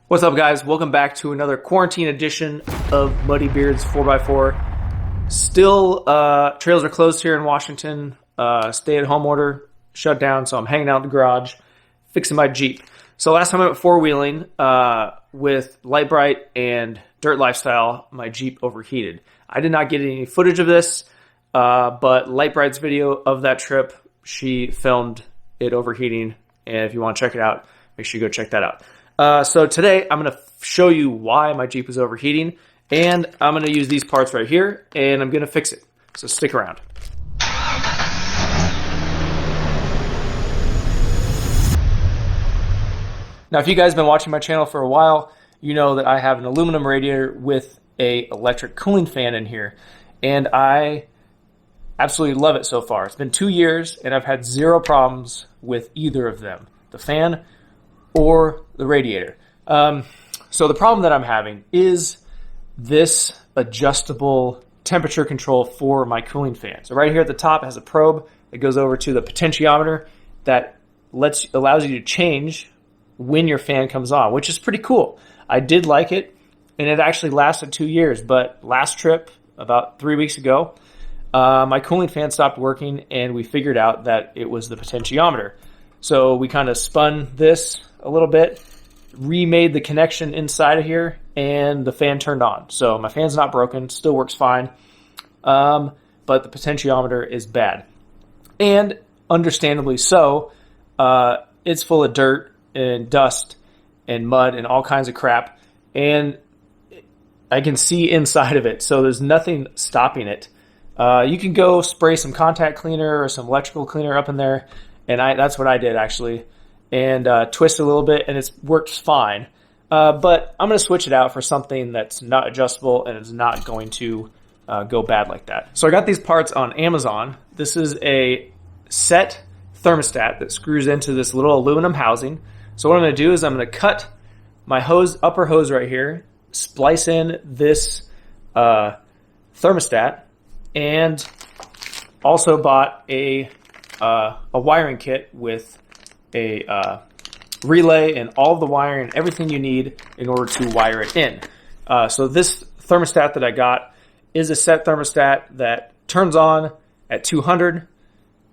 What's up, guys? Welcome back to another quarantine edition of Muddy Beard's 4x4. Still, trails are closed here in Washington. Stay-at-home order, shut down, so I'm hanging out in the garage, fixing my Jeep. So last time I went four-wheeling with Light Bright and Dirt Lifestyle, my Jeep overheated. I did not get any footage of this, but Light Bright's video of that trip, she filmed it overheating, and if you want to check it out, make sure you go check that out. So today I'm going to show you why my Jeep is overheating, and I'm going to use these parts right here, and I'm going to fix it. So stick around. Now, if you guys have been watching my channel for a while, you know that I have an aluminum radiator with an electric cooling fan in here, and I absolutely love it so far. It's been 2 years, and I've had zero problems with either of them, the fan or the radiator. So the problem that I'm having is this adjustable temperature control for my cooling fan. So right here at the top it has a probe that goes over to the potentiometer that allows you to change when your fan comes on, which is pretty cool. I did like it, and it actually lasted 2 years, but last trip, about 3 weeks ago, my cooling fan stopped working, and we figured out that it was the potentiometer. So we kind of spun this a little bit, remade the connection inside of here, and the fan turned on. So my fan's not broken, still works fine, but the potentiometer is bad. And understandably so, it's full of dirt and dust and mud and all kinds of crap, and I can see inside of it, so there's nothing stopping it. You can go spray some contact cleaner or some electrical cleaner up in there, and that's what I did actually, and twist it a little bit, and it works fine. But I'm going to switch it out for something that's not adjustable and is not going to go bad like that. So I got these parts on Amazon. This is a set thermostat that screws into this little aluminum housing. So what I'm going to do is I'm going to cut my upper hose right here, splice in this thermostat, and also bought a wiring kit with a relay and all of the wiring and everything you need in order to wire it in. So this thermostat that I got is a set thermostat that turns on at 200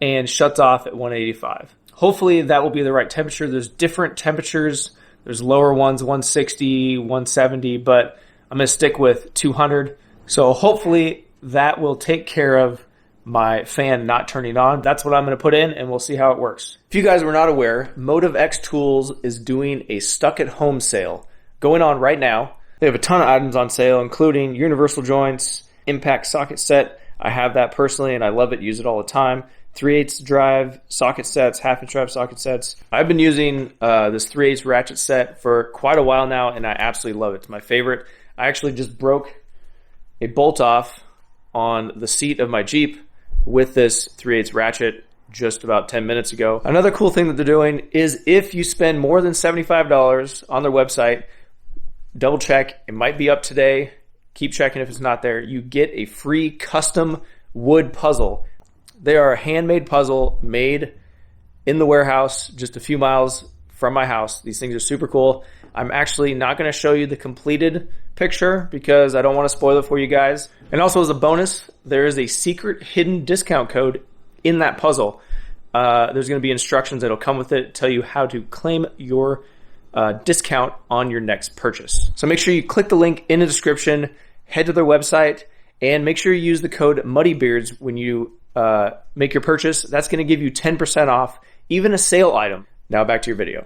and shuts off at 185. Hopefully that will be the right temperature. There's different temperatures. There's lower ones, 160, 170, but I'm going to stick with 200. So hopefully that will take care of my fan not turning on. That's what I'm going to put in, and we'll see how it works. If you guys were not aware, Motive X Tools is doing a stuck-at-home sale going on right now. They have a ton of items on sale, including universal joints, impact socket set. I have that personally, and I love it. Use it all the time. 3/8 drive socket sets, 1/2-inch drive socket sets. I've been using this 3/8 ratchet set for quite a while now, and I absolutely love it. It's my favorite. I actually just broke a bolt off on the seat of my Jeep with this 3/8 ratchet just about 10 minutes ago. Another cool thing that they're doing is if you spend more than $75 on their website, double check, it might be up today, keep checking if it's not there, you get a free custom wood puzzle. They are a handmade puzzle made in the warehouse just a few miles from my house. These things are super cool. I'm actually not going to show you the completed picture because I don't want to spoil it for you guys. And also as a bonus, there is a secret hidden discount code in that puzzle. There's going to be instructions that will come with it, tell you how to claim your discount on your next purchase. So make sure you click the link in the description, head to their website, and make sure you use the code MuddyBeards when you make your purchase. That's going to give you 10% off, even a sale item. Now back to your video.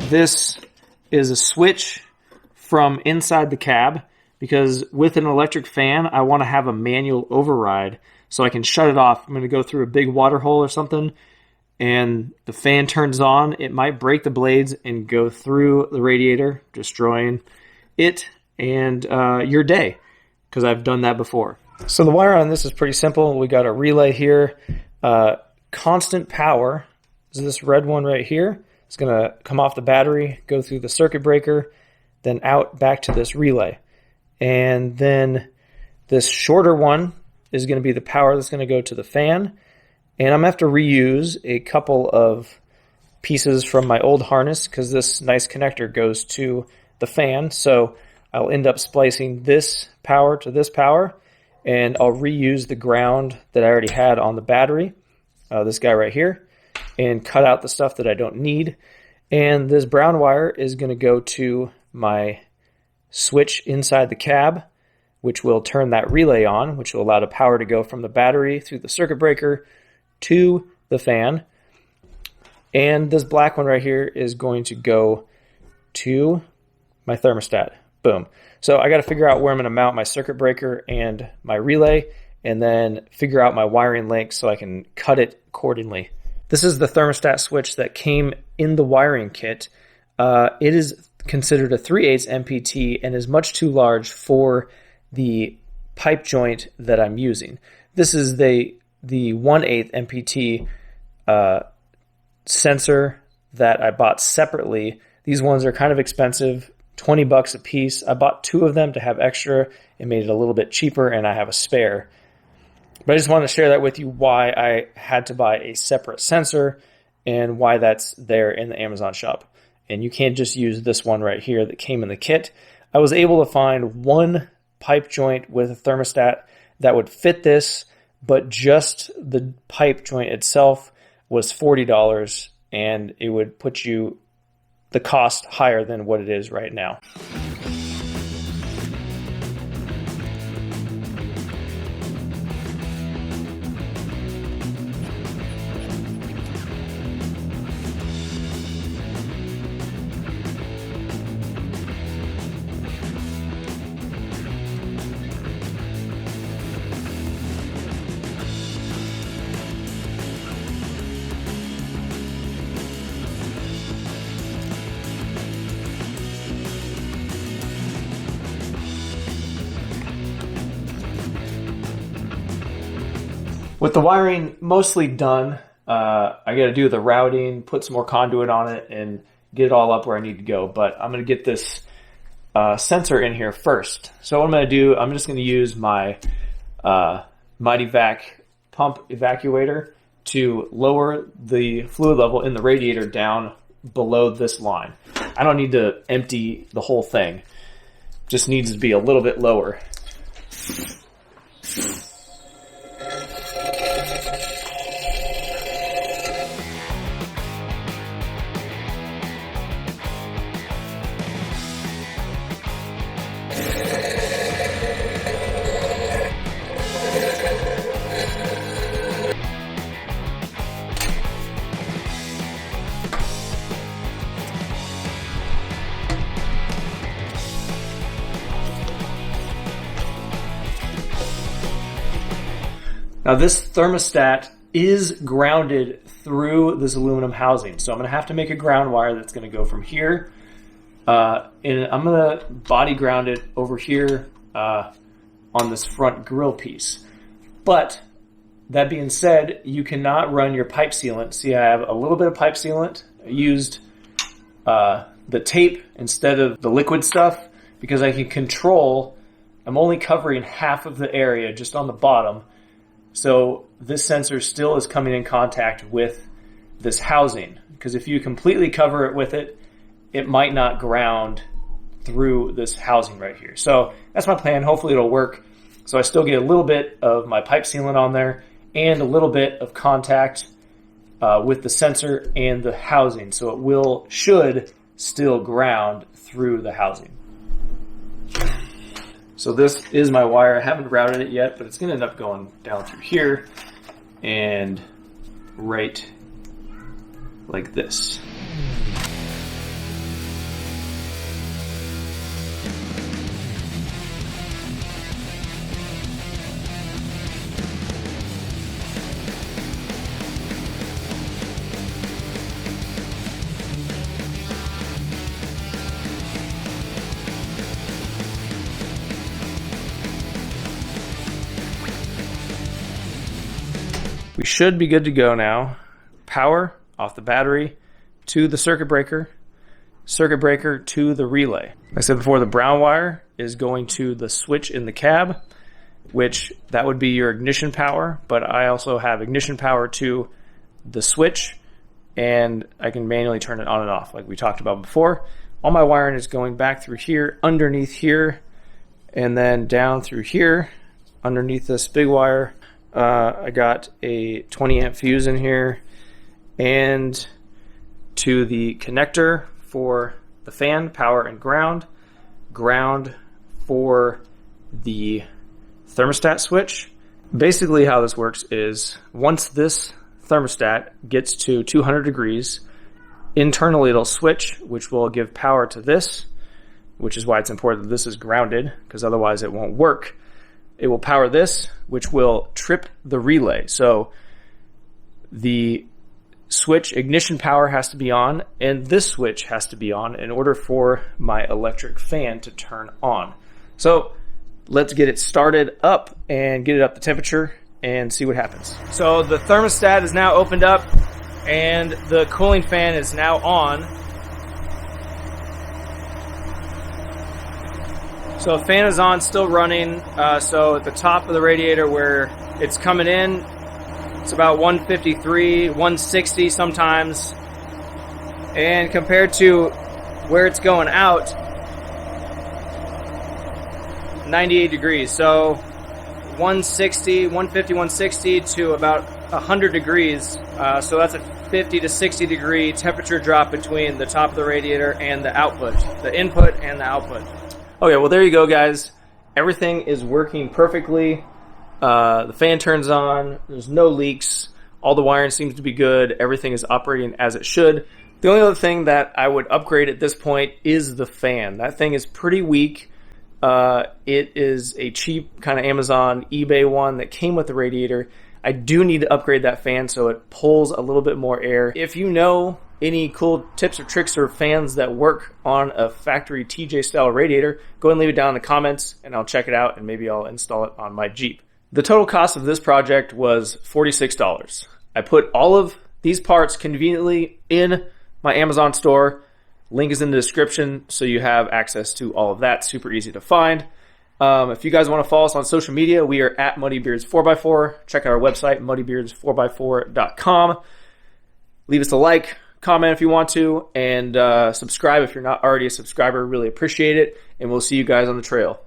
This is a switch from inside the cab because with an electric fan, I want to have a manual override so I can shut it off. I'm going to go through a big water hole or something and the fan turns on. It might break the blades and go through the radiator, destroying it and your day, because I've done that before. So the wire on this is pretty simple. We got a relay here. Constant power is this red one right here. It's going to come off the battery, go through the circuit breaker, then out back to this relay. And then this shorter one is going to be the power that's going to go to the fan. And I'm going to have to reuse a couple of pieces from my old harness because this nice connector goes to the fan. So I'll end up splicing this power to this power, and I'll reuse the ground that I already had on the battery, this guy right here, and cut out the stuff that I don't need. And this brown wire is going to go to my switch inside the cab, which will turn that relay on, which will allow the power to go from the battery through the circuit breaker to the fan. And this black one right here is going to go to my thermostat. Boom. So I got to figure out where I'm going to mount my circuit breaker and my relay, and then figure out my wiring link so I can cut it accordingly. This is the thermostat switch that came in the wiring kit. It is considered a 3/8 MPT and is much too large for the pipe joint that I'm using. This is the 1/8 MPT sensor that I bought separately. These ones are kind of expensive, $20 a piece. I bought 2 of them to have extra. It made it a little bit cheaper, and I have a spare. But I just wanted to share that with you, why I had to buy a separate sensor and why that's there in the Amazon shop. And you can't just use this one right here that came in the kit. I was able to find one pipe joint with a thermostat that would fit this, but just the pipe joint itself was $40, and it would put you the cost higher than what it is right now. With the wiring mostly done, I got to do the routing, put some more conduit on it, and get it all up where I need to go. But I'm going to get this sensor in here first. So what I'm going to do, I'm just going to use my Mighty Vac pump evacuator to lower the fluid level in the radiator down below this line. I don't need to empty the whole thing. Just needs to be a little bit lower. Now this thermostat is grounded through this aluminum housing. So I'm going to have to make a ground wire that's going to go from here. And I'm going to body ground it over here on this front grill piece. But that being said, you cannot run your pipe sealant. See, I have a little bit of pipe sealant. I used the tape instead of the liquid stuff because I can control. I'm only covering half of the area just on the bottom. So this sensor still is coming in contact with this housing, because if you completely cover it with it, it might not ground through this housing right here. So that's my plan. Hopefully it'll work. So I still get a little bit of my pipe sealant on there and a little bit of contact with the sensor and the housing. So it should still ground through the housing. So this is my wire. I haven't routed it yet, but it's going to end up going down through here and right like this. We should be good to go now. Power off the battery to the circuit breaker to the relay. Like I said before, the brown wire is going to the switch in the cab, which that would be your ignition power, but I also have ignition power to the switch, and I can manually turn it on and off like we talked about before. All my wiring is going back through here, underneath here, and then down through here, underneath this big wire. I got a 20 amp fuse in here, and to the connector for the fan, power and ground for the thermostat switch. Basically how this works is once this thermostat gets to 200 degrees, internally it'll switch, which will give power to this, which is why it's important that this is grounded, because otherwise it won't work. It will power this, which will trip the relay. So the switch ignition power has to be on, and this switch has to be on in order for my electric fan to turn on. So let's get it started up and get it up to temperature and see what happens. So the thermostat is now opened up and the cooling fan is now on. So the fan is on, still running. So at the top of the radiator where it's coming in, it's about 153, 160 sometimes. And compared to where it's going out, 98 degrees. So 150, 160 to about 100 degrees. So that's a 50 to 60 degree temperature drop between the top of the radiator and the output, the input and the output. Okay, well there you go, guys. Everything is working perfectly. The fan turns on. There's no leaks. All the wiring seems to be good. Everything is operating as it should. The only other thing that I would upgrade at this point is the fan. That thing is pretty weak. It is a cheap kind of Amazon, eBay one that came with the radiator. I do need to upgrade that fan so it pulls a little bit more air. If you know any cool tips or tricks or fans that work on a factory TJ style radiator, go ahead and leave it down in the comments and I'll check it out and maybe I'll install it on my Jeep. The total cost of this project was $46. I put all of these parts conveniently in my Amazon store. Link is in the description so you have access to all of that. Super easy to find. If you guys want to follow us on social media, we are at MuddyBeards4x4. Check out our website, muddybeards4x4.com. Leave us a like, comment if you want to, and subscribe if you're not already a subscriber. Really appreciate it. And we'll see you guys on the trail.